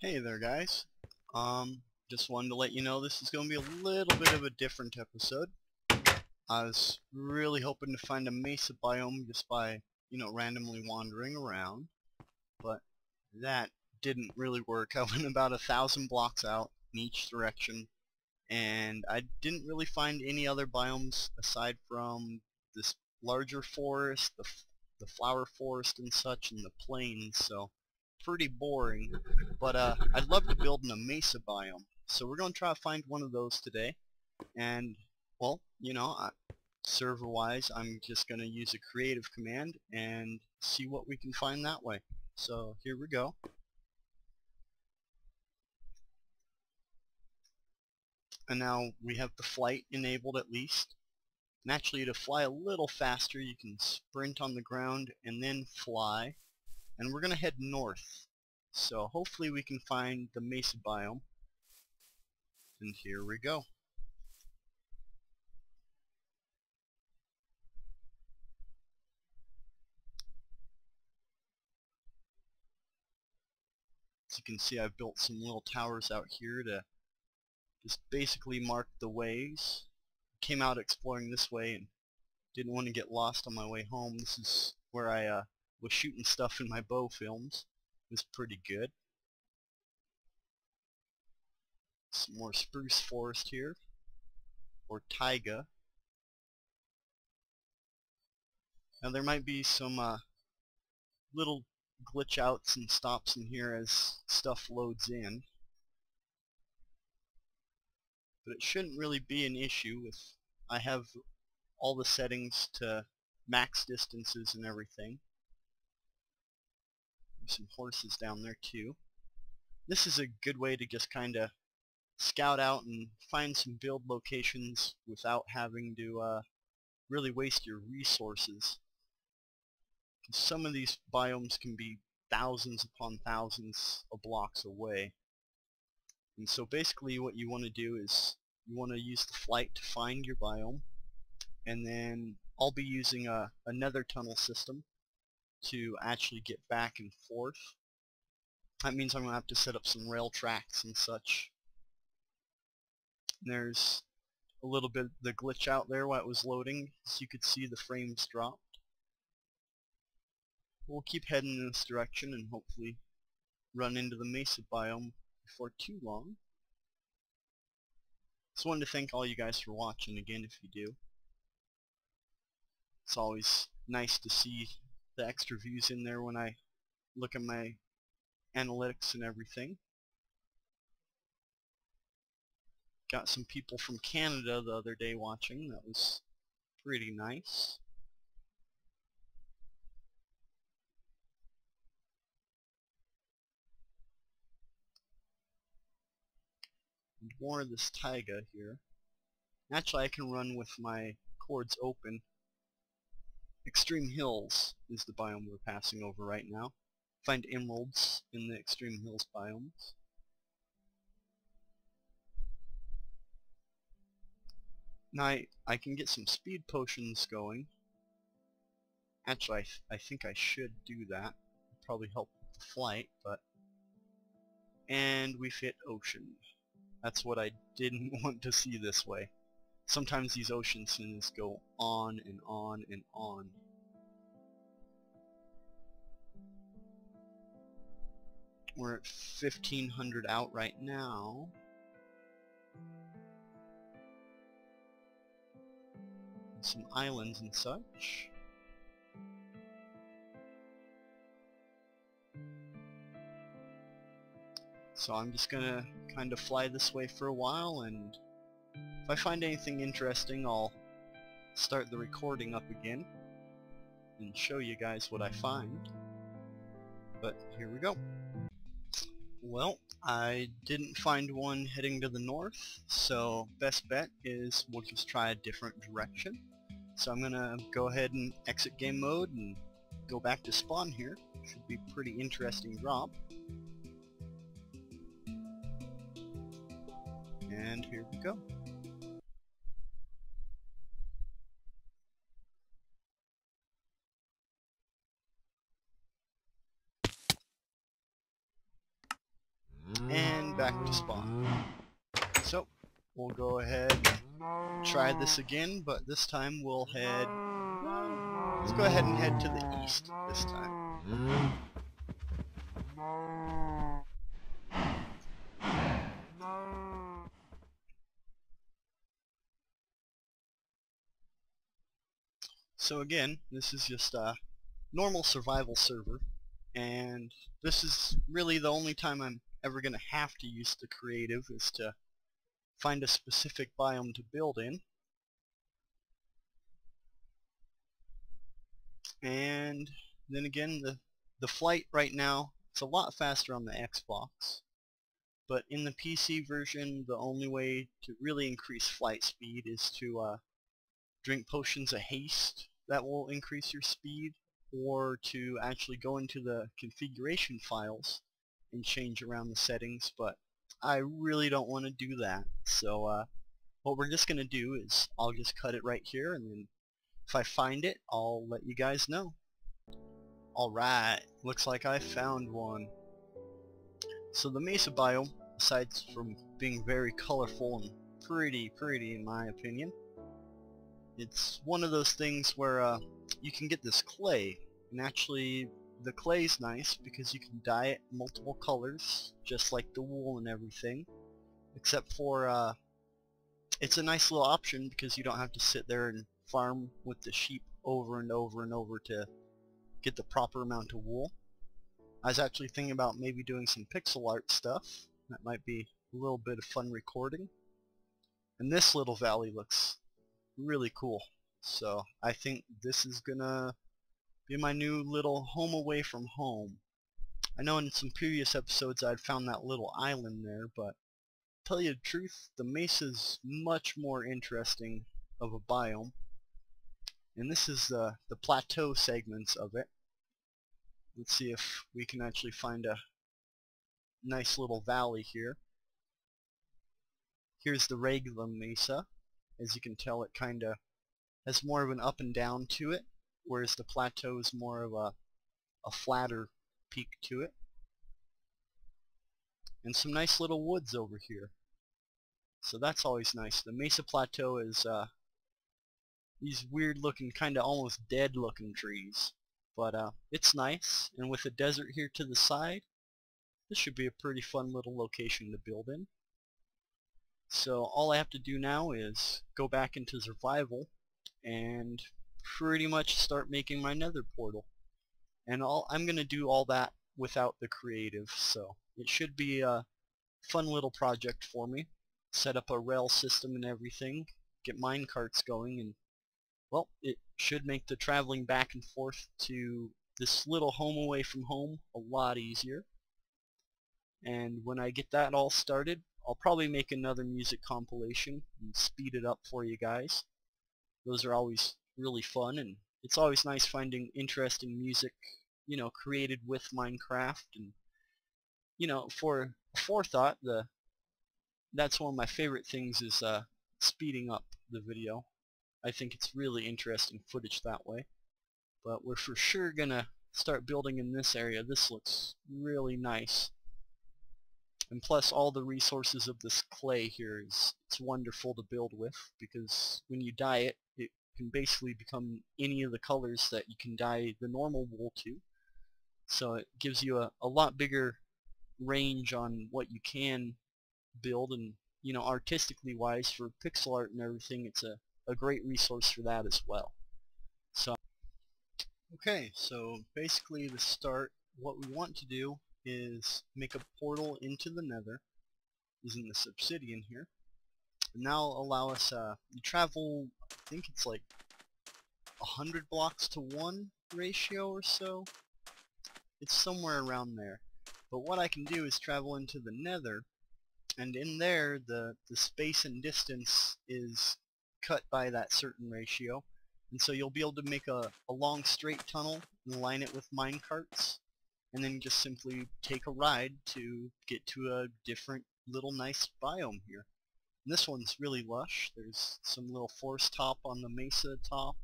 Hey there guys. Just wanted to let you know this is going to be a little bit of a different episode. I was really hoping to find a Mesa biome just by, randomly wandering around, but that didn't really work. I went about 1,000 blocks out in each direction, and I didn't really find any other biomes aside from this larger forest, the flower forest and such, and the plains, so pretty boring. But I'd love to build in a Mesa biome, so we're going to try to find one of those today. And, well, server-wise, I'm just going to use a creative command and see what we can find that way. So here we go. And now we have the flight enabled at least. And actually, to fly a little faster, you can sprint on the ground and then fly. And we're going to head north. So hopefully we can find the Mesa biome. And here we go. As you can see, I've built some little towers out here to just basically mark the ways. Came out exploring this way and didn't want to get lost on my way home. This is where I was shooting stuff in my bow films. It was pretty good. Some more spruce forest here, or taiga. Now there might be some little glitch outs and stops in here as stuff loads in, but it shouldn't really be an issue. I have all the settings to max distances and everything. There's some horses down there too. This is a good way to just kinda scout out and find some build locations without having to really waste your resources. Some of these biomes can be thousands upon thousands of blocks away. And so basically what you want to do is you want to use the flight to find your biome, and then I'll be using a nether tunnel system to actually get back and forth. That means I'm going to have to set up some rail tracks and such. And there's a little bit of the glitch out there while it was loading, so you could see the frames dropped. We'll keep heading in this direction and hopefully run into the Mesa biome before too long. Just wanted to thank all you guys for watching again if you do. It's always nice to see the extra views in there when I look at my analytics and everything. Got some people from Canada the other day watching. That was pretty nice. And more of this taiga here. Actually, I can run with my cords open. Extreme Hills is the biome we're passing over right now. Find emeralds in the Extreme Hills biomes. Now I can get some speed potions going. Actually, I think I should do that. It'll probably help with the flight, but... And we've hit ocean. That's what I didn't want to see this way. Sometimes these ocean scenes go on and on and on. We're at 1,500 out right now. Some islands and such. So I'm just gonna kind of fly this way for a while, and if I find anything interesting I'll start the recording up again and show you guys what I find. But here we go. Well, I didn't find one heading to the north, so best bet is we'll just try a different direction. So I'm gonna go ahead and exit game mode and go back to spawn here. Should be a pretty interesting drop. And here we go. back to spawn. So we'll go ahead and try this again, but this time we'll head, let's go ahead and head to the east this time. So again, this is just a normal survival server, and this is really the only time I'm ever going to have to use the creative, is to find a specific biome to build in. And then again, the flight right now, it's a lot faster on the Xbox, but in the PC version the only way to really increase flight speed is to drink potions of haste that will increase your speed, or to actually go into the configuration files and change around the settings, but I really don't want to do that. So what we're just going to do is I'll just cut it right here, and then if I find it, I'll let you guys know. Alright, looks like I found one. So the Mesa biome, aside from being very colorful and pretty in my opinion, it's one of those things where you can get this clay, and actually the clay's nice because you can dye it multiple colors just like the wool and everything, except for it's a nice little option because you don't have to sit there and farm with the sheep over and over and over to get the proper amount of wool. I was actually thinking about maybe doing some pixel art stuff. That might be a little bit of fun recording. And this little valley looks really cool, so I think this is gonna be my new little home away from home. I know in some previous episodes I'd found that little island there, but to tell you the truth, the Mesa's much more interesting of a biome, and this is the plateau segments of it. Let's see if we can actually find a nice little valley here. Here's the regular Mesa. As you can tell, it kinda has more of an up and down to it, whereas the plateau is more of a flatter peak to it. And some nice little woods over here. So that's always nice. The Mesa Plateau is these weird looking, kinda almost dead looking trees. But it's nice, and with the desert here to the side, this should be a pretty fun little location to build in. So all I have to do now is go back into survival and pretty much start making my nether portal. And I'm going to do all that without the creative, so it should be a fun little project for me. Set up a rail system and everything, get mine carts going, and well, it should make the traveling back and forth to this little home away from home a lot easier. And when I get that all started, I'll probably make another music compilation and speed it up for you guys. Those are always really fun, and it's always nice finding interesting music, you know, created with Minecraft. And you know, for forethought, that's one of my favorite things is speeding up the video. I think it's really interesting footage that way. But we're for sure gonna start building in this area. This looks really nice. And plus all the resources of this clay here it's wonderful to build with, because when you dye it, it can basically become any of the colors that you can dye the normal wool to. So it gives you a lot bigger range on what you can build, and you know, artistically wise for pixel art and everything, it's a great resource for that as well. So okay, so basically to start, what we want to do is make a portal into the nether using this obsidian here, and that'll allow us you travel, I think it's like 100 blocks to 1 ratio or so. It's somewhere around there. But what I can do is travel into the nether, and in there the space and distance is cut by that certain ratio, and so you'll be able to make a long straight tunnel and line it with minecarts, and then just simply take a ride to get to a different little nice biome here. And this one's really lush. There's some little forest top on the mesa top,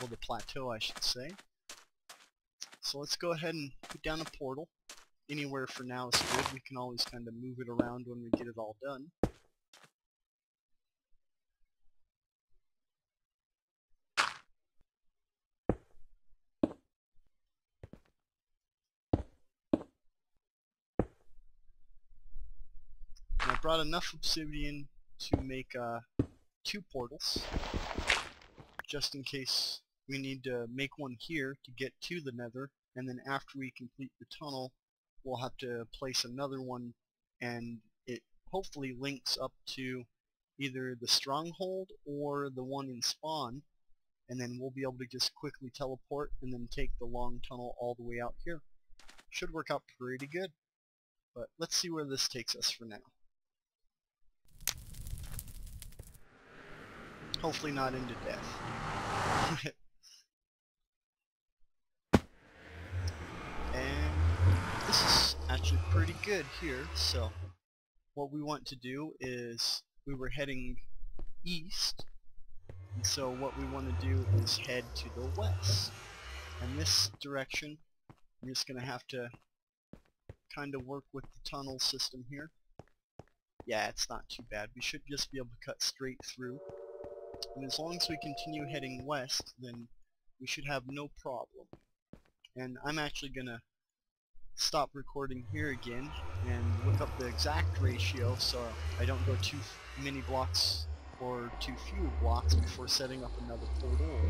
or the plateau I should say. So let's go ahead and put down a portal. anywhere for now is good. We can always kind of move it around when we get it all done. And I brought enough obsidian to make 2 portals, just in case we need to make one here to get to the Nether, and then after we complete the tunnel we'll have to place another one, and it hopefully links up to either the stronghold or the one in spawn, and then we'll be able to just quickly teleport and then take the long tunnel all the way out here. Should work out pretty good, but let's see where this takes us for now. Hopefully not into death. And this is actually pretty good here. So what we want to do is, we were heading east, and so what we want to do is head to the west. And this direction, I'm just going to have to kind of work with the tunnel system here. Yeah, it's not too bad. We should just be able to cut straight through. And as long as we continue heading west, then we should have no problem. And I'm actually going to stop recording here again and look up the exact ratio so I don't go too many blocks or too few blocks before setting up another portal.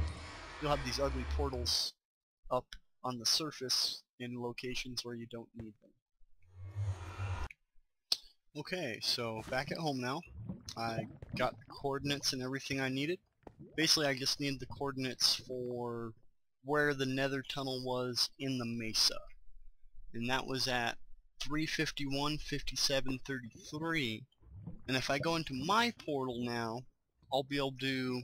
You'll have these ugly portals up on the surface in locations where you don't need them. Okay, so back at home now. I got the coordinates and everything I needed. Basically I just needed the coordinates for where the Nether tunnel was in the Mesa. And that was at 351, 57, 33. And if I go into my portal now, I'll be able to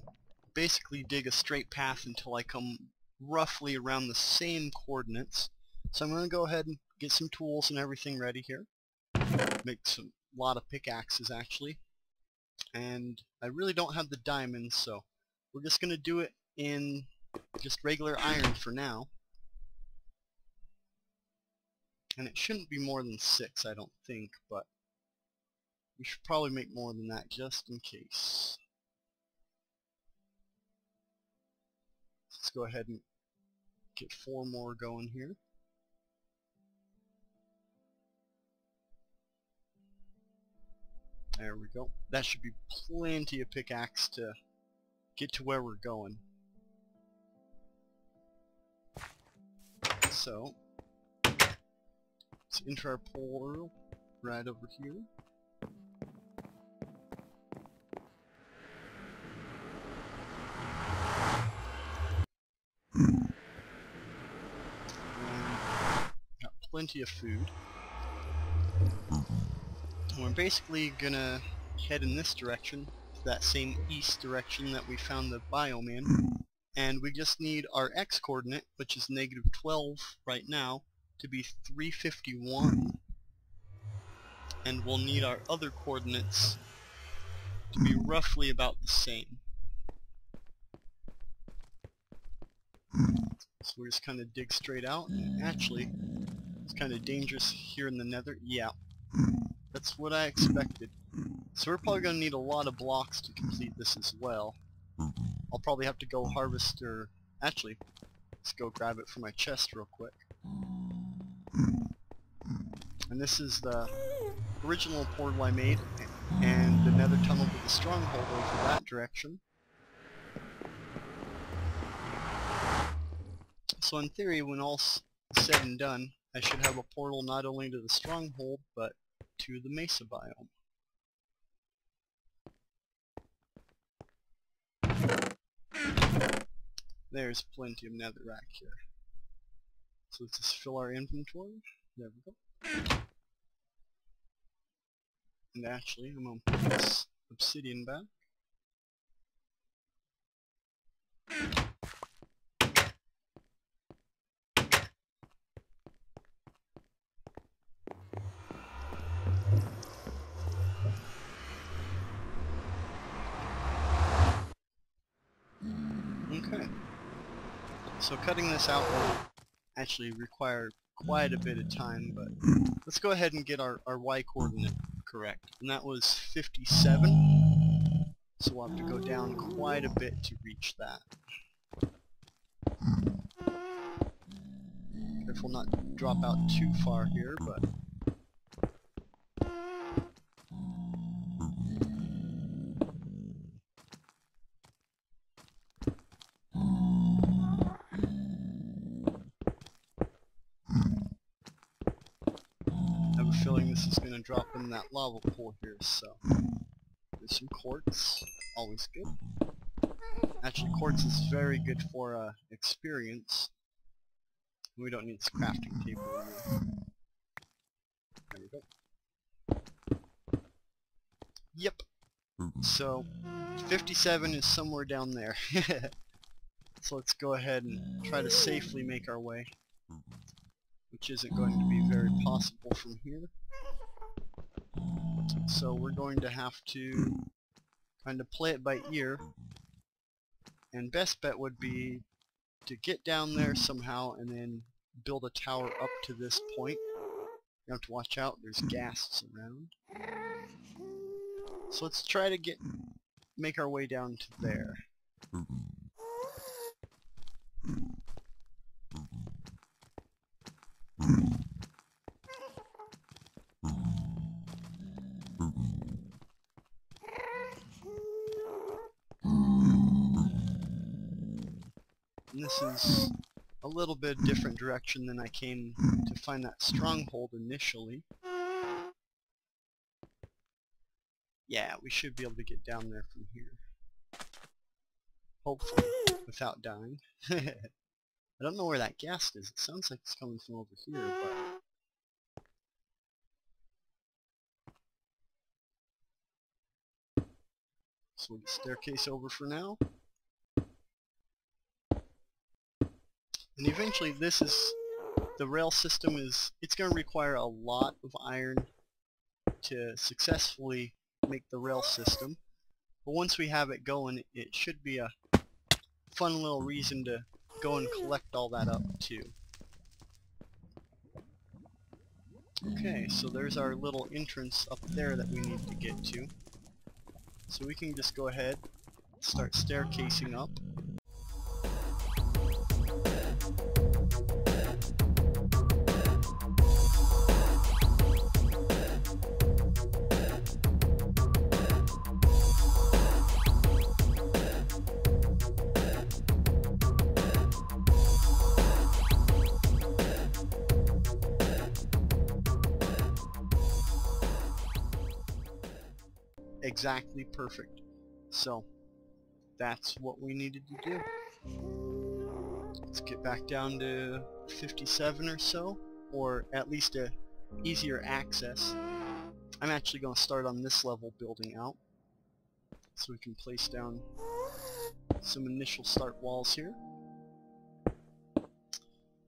basically dig a straight path until I come roughly around the same coordinates. So I'm going to go ahead and get some tools and everything ready here. Make a lot of pickaxes actually. And I really don't have the diamonds, so we're just going to do it in just regular iron for now. And it shouldn't be more than 6, I don't think, but we should probably make more than that just in case. Let's go ahead and get 4 more going here. There we go. That should be plenty of pickaxe to get to where we're going. So let's enter our portal right over here. And got plenty of food. And we're basically gonna head in this direction, to that same east direction that we found the biome in. And we just need our x coordinate, which is -12 right now, to be 351, and we'll need our other coordinates to be roughly about the same. So we just kind of dig straight out, and actually it's kind of dangerous here in the Nether. Yeah, that's what I expected. So we're probably going to need a lot of blocks to complete this as well. I'll probably have to go harvest, or actually let's go grab it from my chest real quick. And this is the original portal I made, and the Nether tunnel with the stronghold over that direction. So in theory, when all's said and done, I should have a portal not only to the stronghold, but to the Mesa biome. There's plenty of netherrack here. So let's just fill our inventory. There we go. And actually, I'm going to put this obsidian back. Okay. So cutting this out will actually require quite a bit of time, but let's go ahead and get our Y coordinate correct. And that was 57, so we'll have to go down quite a bit to reach that. Careful not to drop out too far here, but I have a feeling this is going to drop in that lava pool here, so there's some quartz, always good. Actually, quartz is very good for experience. We don't need this crafting table anymore. There we go. Yep. So 57 is somewhere down there. So let's go ahead and try to safely make our way, which isn't going to be very possible from here. So we're going to have to kind of play it by ear, and best bet would be to get down there somehow and then build a tower up to this point. You have to watch out, there's ghasts around. So let's try to make our way down to there. And this is a little bit different direction than I came to find that stronghold initially. Yeah, we should be able to get down there from here. Hopefully, without dying. I don't know where that ghast is. It sounds like it's coming from over here, but... So we'll get staircase over for now. And eventually the rail system it's going to require a lot of iron to successfully make the rail system. But once we have it going, it should be a fun little reason to go and collect all that up too. Okay, so there's our little entrance up there that we need to get to. So we can just go ahead, start staircasing up. Exactly perfect. So that's what we needed to do. Let's get back down to 57 or so, or at least a easier access. I'm actually going to start on this level building out, so we can place down some initial start walls here.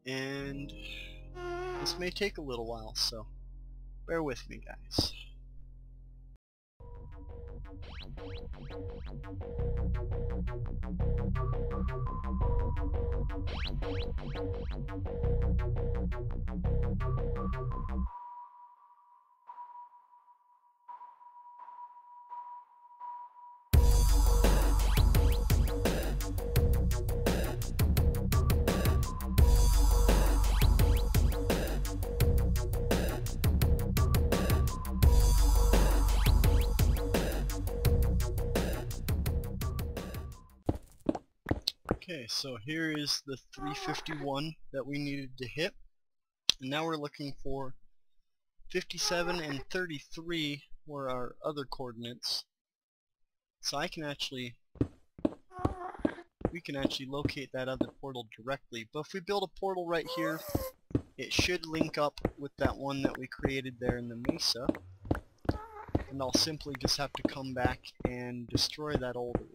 And this may take a little while, so bear with me, guys. Okay, so here is the 351 that we needed to hit, and now we're looking for 57 and 33 were our other coordinates. So we can actually locate that other portal directly, but if we build a portal right here, it should link up with that one that we created there in the Mesa, and I'll simply just have to come back and destroy that older one.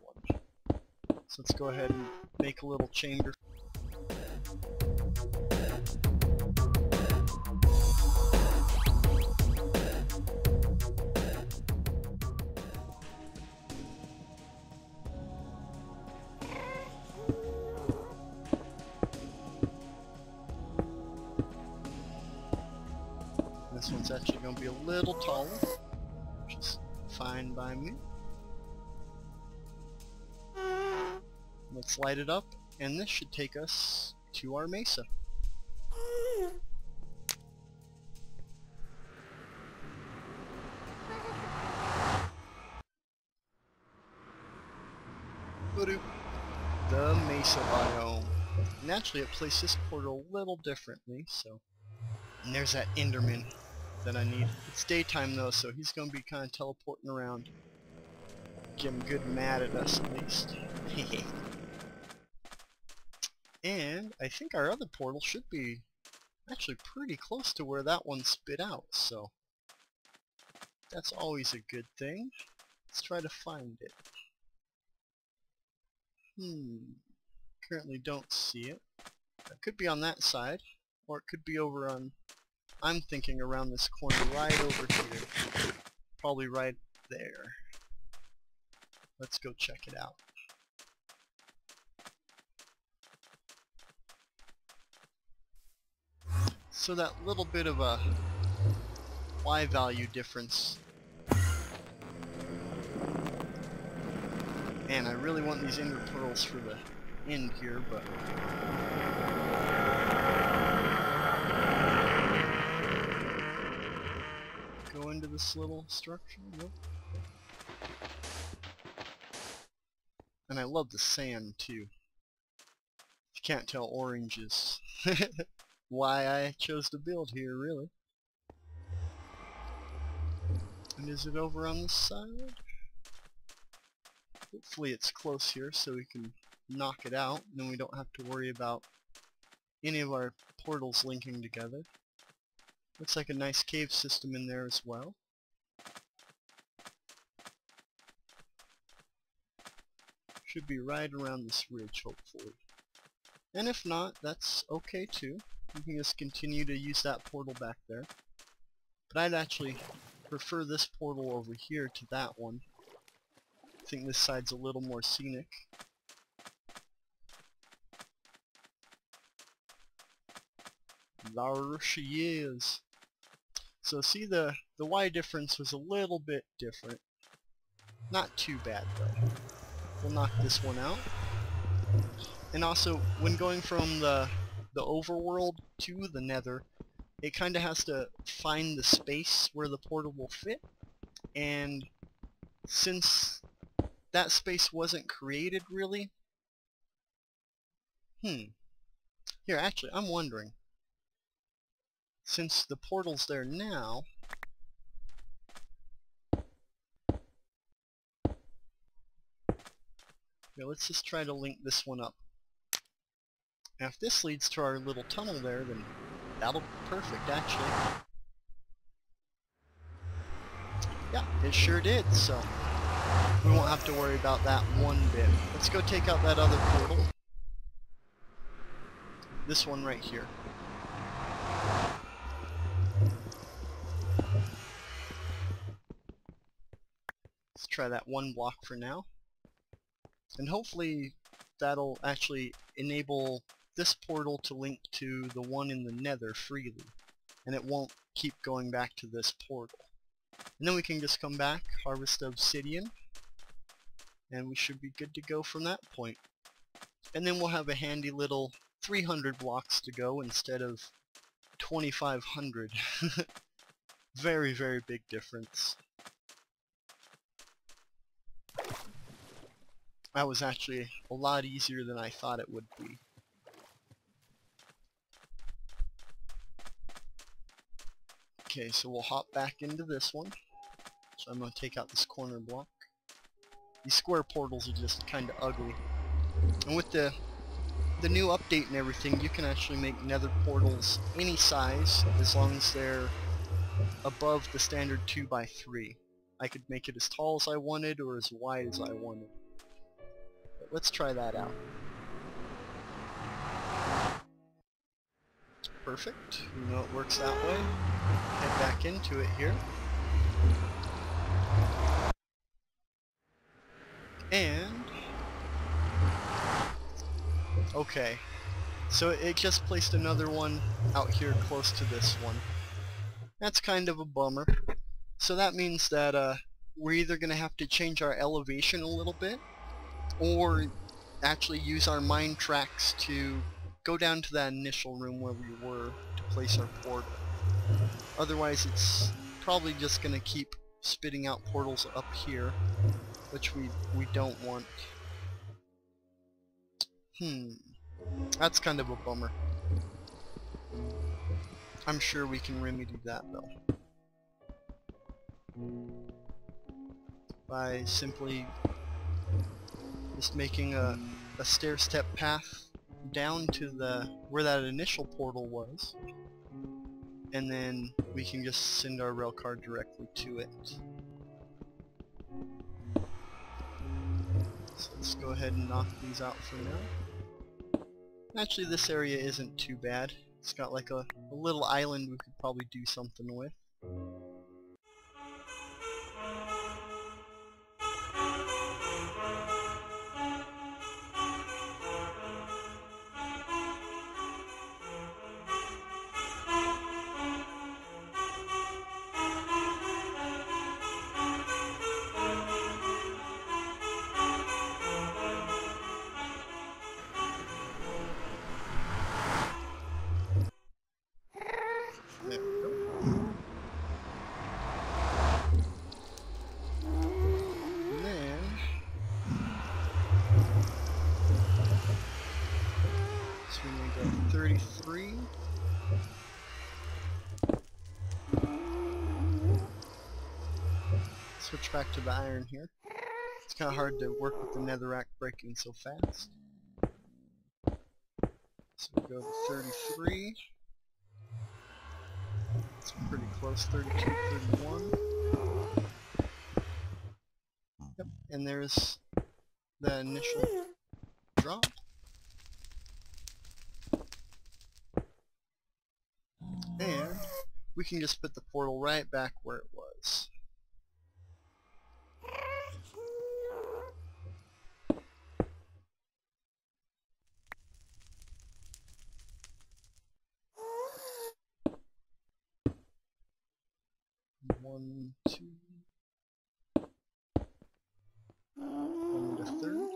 So let's go ahead and make a little chamber. It's actually going to be a little taller, which is fine by me. Let's light it up, and this should take us to our Mesa. The Mesa biome. Naturally, it placed this portal a little differently, so... And there's that Enderman that I need. It's daytime though, so he's gonna be kind of teleporting around. Get him good mad at us at least. And I think our other portal should be actually pretty close to where that one spit out, so... That's always a good thing. Let's try to find it. Currently don't see it. It could be on that side, or it could be over on... I'm thinking around this corner right over here. Probably right there. Let's go check it out. So that little bit of a Y value difference. Man, I really want these ender pearls for the end here, but... Go into this little structure. Nope. And I love the sand, too. If you can't tell, orange is why I chose to build here, really. And is it over on this side? Hopefully it's close here so we can knock it out, and then we don't have to worry about any of our portals linking together. Looks like a nice cave system in there as well. Should be right around this ridge, hopefully. And if not, that's okay too. We can just continue to use that portal back there. But I'd actually prefer this portal over here to that one. I think this side's a little more scenic. There she is. So see, the Y difference was a little bit different. Not too bad though. We'll knock this one out. And also, when going from the overworld to the Nether, it kind of has to find the space where the portal will fit. And since that space wasn't created really... Here, actually, I'm wondering. Since the portal's there now... Here, let's just try to link this one up. Now, if this leads to our little tunnel there, then that'll be perfect, actually. Yeah, it sure did, so... we won't have to worry about that one bit. Let's go take out that other portal. This one right here. Let's try that one block for now. And hopefully that'll actually enable this portal to link to the one in the Nether freely. And it won't keep going back to this portal. And then we can just come back, harvest obsidian, and we should be good to go from that point. And then we'll have a handy little 300 blocks to go instead of 2,500. Very, very big difference. That was actually a lot easier than I thought it would be. Okay, so we'll hop back into this one. So I'm going to take out this corner block. These square portals are just kind of ugly. And with the new update and everything, you can actually make nether portals any size as long as they're above the standard 2x3. I could make it as tall as I wanted or as wide as I wanted. But let's try that out. Perfect. You know it works that way. Head back into it here. And okay, so it just placed another one out here close to this one. That's kind of a bummer. So that means that we're either going to have to change our elevation a little bit, or actually use our mine tracks to go down to that initial room where we were to place our portal. Otherwise it's probably just going to keep spitting out portals up here, which we don't want. That's kind of a bummer. I'm sure we can remedy that though, by simply just making a stair-step path down to where that initial portal was, and then we can just send our rail car directly to it. So let's go ahead and knock these out for now. Actually, this area isn't too bad. It's got like a little island we could probably do something with. There we go. And then so we need to go 33. Switch back to the iron here. It's kind of hard to work with the netherrack breaking so fast. So we go to 33. It's pretty close, 32, 31. Yep, and there's the initial drop. And we can just put the portal right back where it was. One, two, and a third.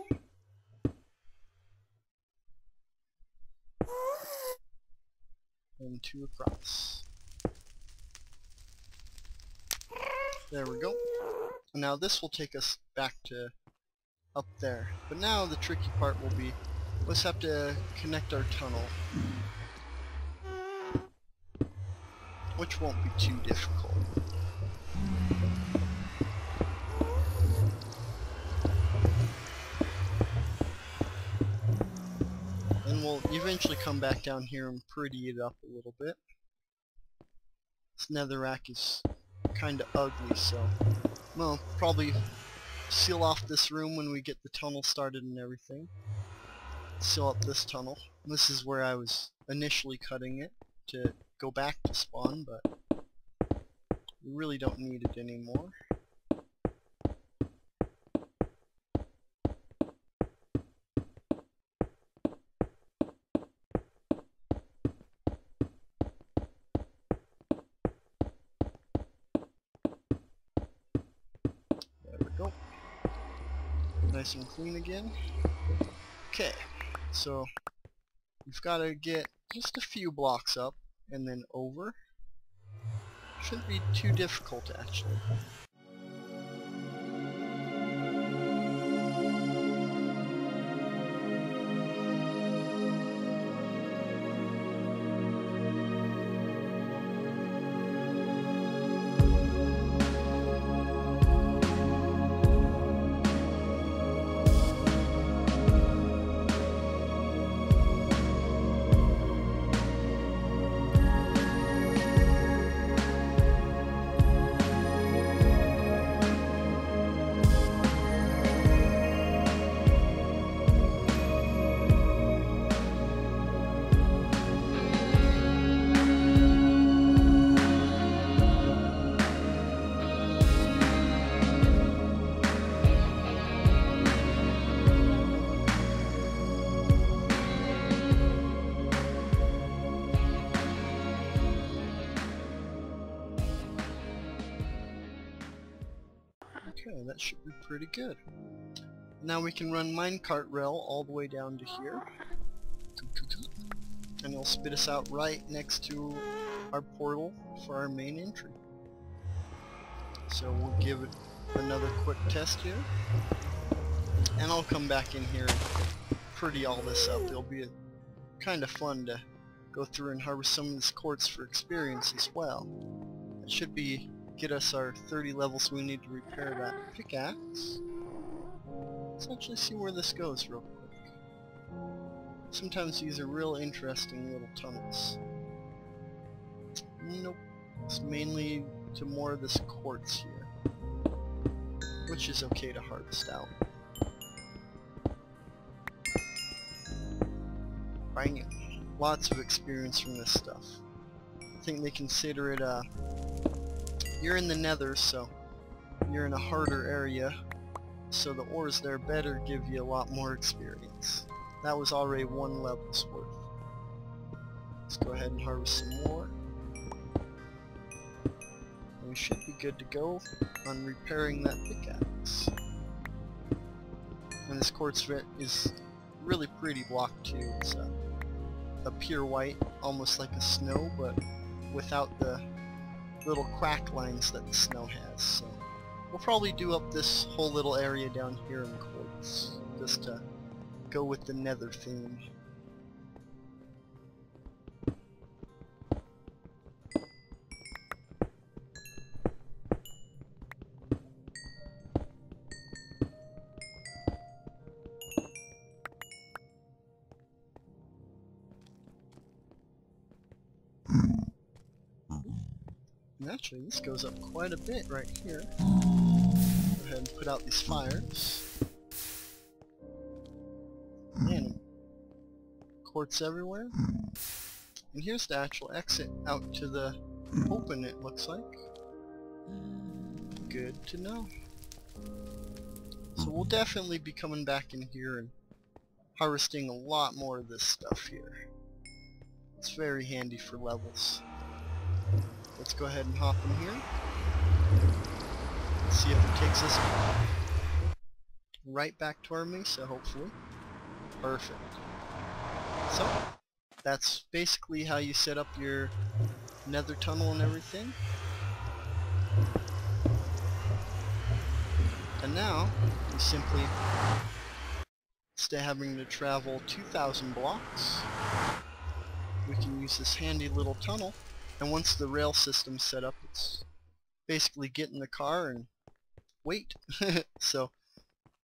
And two across. There we go. Now this will take us back to up there. But now the tricky part will be, let's have to connect our tunnel, which won't be too difficult. And we'll eventually come back down here and pretty it up a little bit. This netherrack is kinda ugly, so we'll probably seal off this room when we get the tunnel started and everything. Seal up this tunnel. This is where I was initially cutting it to go back to spawn, but we really don't need it anymore. There we go. Nice and clean again. Okay, so we've got to get just a few blocks up and then over. Shouldn't be too difficult actually. Okay, that should be pretty good. Now we can run minecart rail all the way down to here. And it'll spit us out right next to our portal for our main entry. So we'll give it another quick test here. And I'll come back in here and pretty all this up. It'll be kind of fun to go through and harvest some of this quartz for experience as well. It should get us our 30 levels we need to repair that pickaxe. Let's actually see where this goes real quick. Sometimes these are real interesting little tunnels. Nope. It's mainly to more of this quartz here, which is okay to harvest out. Bang! Lots of experience from this stuff. I think they consider it you're in the Nether, so you're in a harder area, so the ores there better give you a lot more experience. That was already 1 level's worth. Let's go ahead and harvest some more. And we should be good to go on repairing that pickaxe. And this quartz is really pretty block too. It's a pure white, almost like a snow, but without the little crack lines that the snow has. So we'll probably do up this whole little area down here in quartz, just to go with the Nether theme. And actually, this goes up quite a bit right here. Go ahead and put out these fires. Man, quartz everywhere. And here's the actual exit out to the open, it looks like. Good to know. So we'll definitely be coming back in here and harvesting a lot more of this stuff here. It's very handy for levels. Let's go ahead and hop in here. See if it takes us right back to our Mesa, hopefully. Perfect. So, that's basically how you set up your Nether tunnel and everything. And now, we simply, instead of having to travel 2,000 blocks, we can use this handy little tunnel. And once the rail system's set up, it's basically get in the car and wait. So,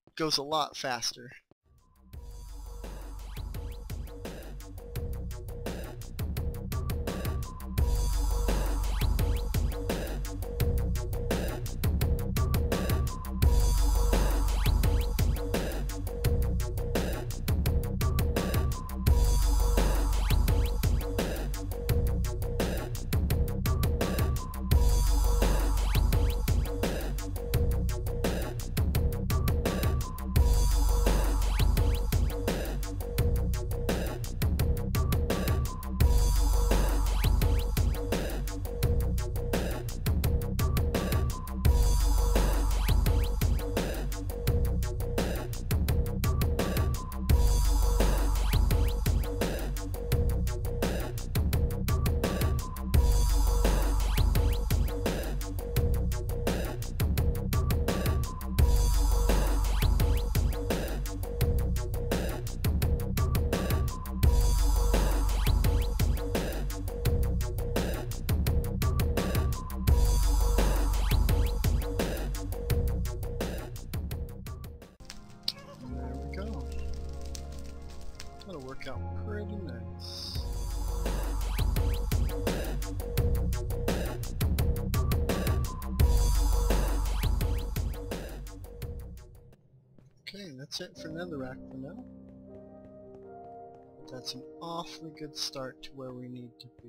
it goes a lot faster. That'll work out pretty nice. Okay, that's it for Netherrack for now. That's an awfully good start to where we need to be.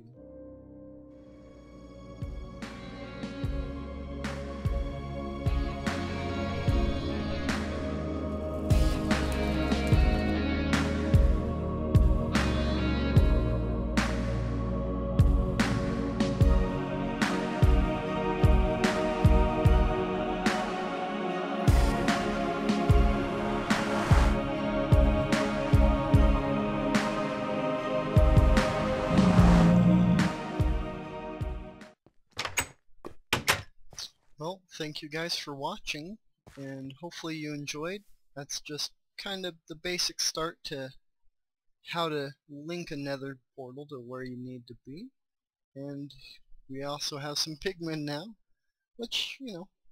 Well, thank you guys for watching, and hopefully you enjoyed. That's just kind of the basic start to how to link a Nethered portal to where you need to be. And we also have some pigmen now, which,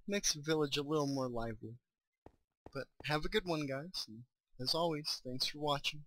makes the village a little more lively. But have a good one, guys, and as always, thanks for watching.